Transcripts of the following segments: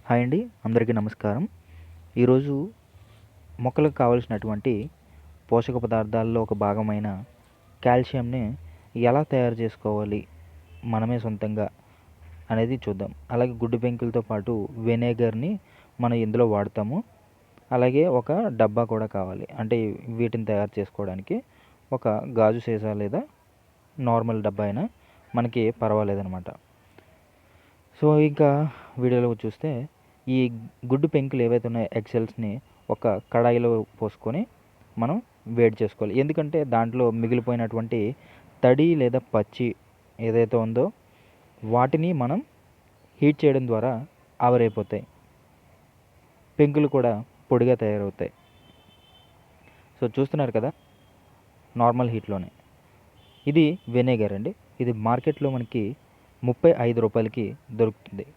Hi అండి, అందరికీ నమస్కారం. ఈరోజు మొక్కలకు కావలసినటువంటి పోషక పదార్థాల్లో ఒక భాగమైన కాల్షియంని ఎలా తయారు చేసుకోవాలి మనమే సొంతంగా అనేది చూద్దాం. అలాగే గుడ్డు పెంకులతో పాటు వెనిగర్ని మనం ఇందులో వాడతాము. అలాగే ఒక డబ్బా కూడా కావాలి, అంటే వీటిని తయారు చేసుకోవడానికి ఒక గాజు సీసా లేదా నార్మల్ డబ్బా అయినా మనకి పర్వాలేదనమాట. సో ఇంకా వీడియోలో చూస్తే ఈ గుడ్డు పెంకులు ఏవైతే ఉన్నాయో ఎగ్షెల్స్ని ఒక కడాయిలో పోసుకొని మనం వేడి చేసుకోవాలి. ఎందుకంటే దాంట్లో మిగిలిపోయినటువంటి తడి లేదా పచ్చి ఏదైతే ఉందో వాటిని మనం హీట్ చేయడం ద్వారా ఆవిరైపోతాయి, పెంకులు కూడా పొడిగా తయారవుతాయి. సో చూస్తున్నారు కదా, నార్మల్ హీట్లోనే. ఇది వెనిగర్ అండి. ఇది మార్కెట్లో మనకి 35 రూపాయలకి దొరుకుతుంది.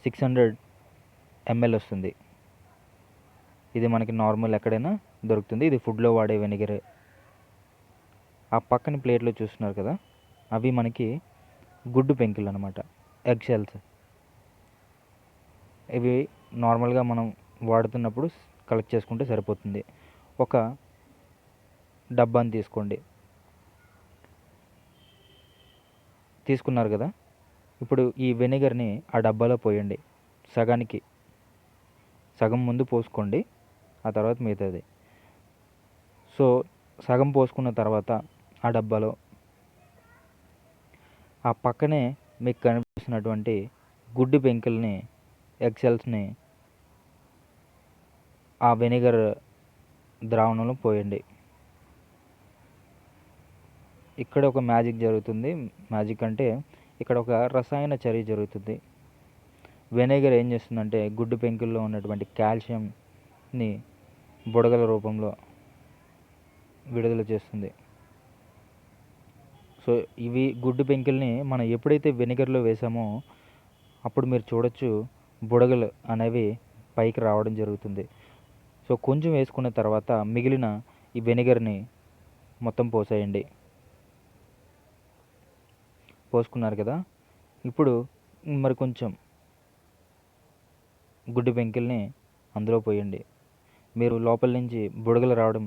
600 ml వస్తుంది. ఇది మనకి నార్మల్ ఎక్కడైనా దొరుకుతుంది. ఇది ఫుడ్లో వాడే వెనిగరే. ఆ పక్కన ప్లేట్లో చూస్తున్నారు కదా, అవి మనకి గుడ్డు పెంకులు అనమాట, ఎగ్ షెల్స్. ఇవి నార్మల్గా మనం వాడుతున్నప్పుడు కలెక్ట్ చేసుకుంటే సరిపోతుంది. ఒక డబ్బాని తీసుకోండి. తీసుకున్నారు కదా, ఇప్పుడు ఈ వెనిగర్ని ఆ డబ్బాలో పోయండి. సగం ముందు పోసుకోండి, ఆ తర్వాత మిగతాది. సో సగం పోసుకున్న తర్వాత ఆ డబ్బాలో ఆ పక్కనే మీకు కనిపిస్తున్నటువంటి గుడ్డు పెంకుల్ని, ఎగ్ షెల్స్ని ఆ వెనిగర్ ద్రావణంలో పోయండి. ఇక్కడ ఒక మ్యాజిక్ జరుగుతుంది. మ్యాజిక్ అంటే ఇక్కడ ఒక రసాయన చర్య జరుగుతుంది. వెనిగర్ ఏం చేస్తుందంటే గుడ్డు పెంకుల్లో ఉన్నటువంటి కాల్షియంని బుడగల రూపంలో విడుదల చేస్తుంది. సో ఇవి గుడ్డు పెంకుల్ని మనం ఎప్పుడైతే వెనిగర్లో వేసామో అప్పుడు మీరు చూడొచ్చు, బుడగలు అనేవి పైకి రావడం జరుగుతుంది. సో కొంచెం వేసుకున్న తర్వాత మిగిలిన ఈ వెనిగర్ని మొత్తం పోసేయండి. పోసుకున్నారు కదా, ఇప్పుడు మరి కొంచెం గుడ్డు పెంకుల్ని అందులో పోయండి. మీరు లోపల నుంచి బుడగలు రావడం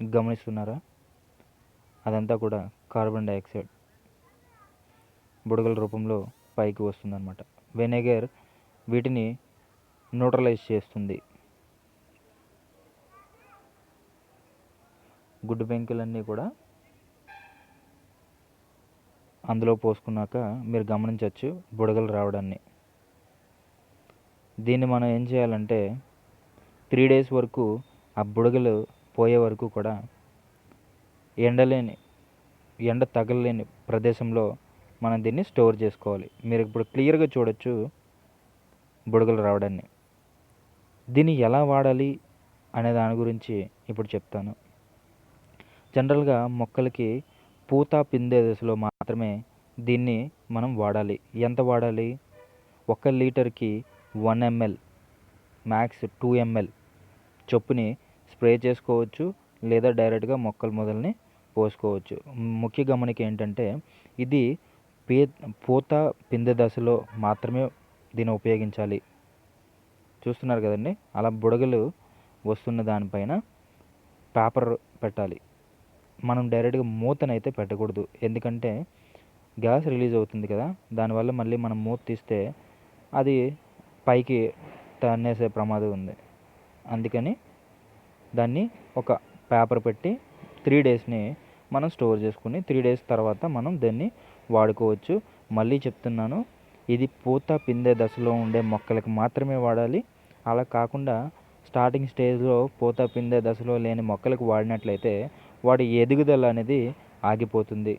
గమనిస్తున్నారా? అదంతా కూడా కార్బన్ డైఆక్సైడ్ బుడగల రూపంలో పైకి వస్తుందన్నమాట. వెనిగర్ వీటిని న్యూట్రలైజ్ చేస్తుంది. గుడ్డు పెంకులన్నీ కూడా అందులో పోసుకున్నాక మీరు గమనించవచ్చు బుడగలు రావడాన్ని. దీన్ని మనం ఏం చేయాలంటే 3 days వరకు ఆ బుడగలు పోయే వరకు కూడా ఎండ తగలలేని ప్రదేశంలో మనం దీన్ని స్టోర్ చేసుకోవాలి. మీరు ఇప్పుడు క్లియర్గా చూడొచ్చు బుడగలు రావడాన్ని. దీన్ని ఎలా వాడాలి అనే దాని గురించి ఇప్పుడు చెప్తాను. జనరల్గా మొక్కలకి పూత పిందే దశలో మాత్రమే దీన్ని మనం వాడాలి. ఎంత వాడాలి? 1 లీటర్కి 1 ml, మ్యాక్స్ 2 ml చొప్పుని స్ప్రే చేసుకోవచ్చు, లేదా డైరెక్ట్గా మొక్కల మొదలని పోసుకోవచ్చు. ముఖ్య గమనిక ఏంటంటే ఇది పూత పిందె దశలో మాత్రమే దీన్ని ఉపయోగించాలి. చూస్తున్నారు కదండి, అలా బుడగలు వస్తున్న దానిపైన పేపర్ పెట్టాలి. మనం డైరెక్ట్గా మూతనైతే పెట్టకూడదు, ఎందుకంటే గ్యాస్ రిలీజ్ అవుతుంది కదా, దానివల్ల మళ్ళీ మనం మూత తీస్తే అది పైకి తన్నేసే ప్రమాదం ఉంది. అందుకని దాన్ని ఒక పేపర్ పెట్టి 3 daysని మనం స్టోర్ చేసుకుని 3 days తర్వాత మనం దాన్ని వాడుకోవచ్చు. మళ్ళీ చెప్తున్నాను, ఇది పూత పిందె దశలో ఉండే మొక్కలకు మాత్రమే వాడాలి. అలా కాకుండా స్టార్టింగ్ స్టేజ్లో పూత పిందె దశలో లేని మొక్కలకు వాడినట్లయితే వాటి ఎదుగుదల అనేది ఆగిపోతుంది.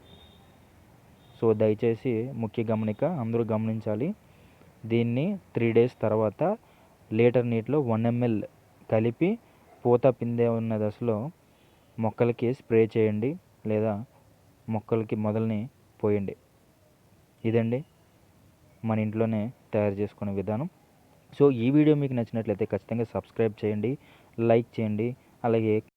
సో దయచేసి ముఖ్య గమనిక అందరూ గమనించాలి. దీన్ని 3 days తర్వాత లీటర్ నీటిలో 1 ml కలిపి పూత పిందె ఉన్న దశలో మొక్కలకి స్ప్రే చేయండి, లేదా మొక్కలకి మొదలని పోయండి. ఇదండి మన ఇంట్లోనే తయారు చేసుకునే విధానం. సో ఈ వీడియో మీకు నచ్చినట్లయితే ఖచ్చితంగా సబ్స్క్రైబ్ చేయండి, లైక్ చేయండి, అలాగే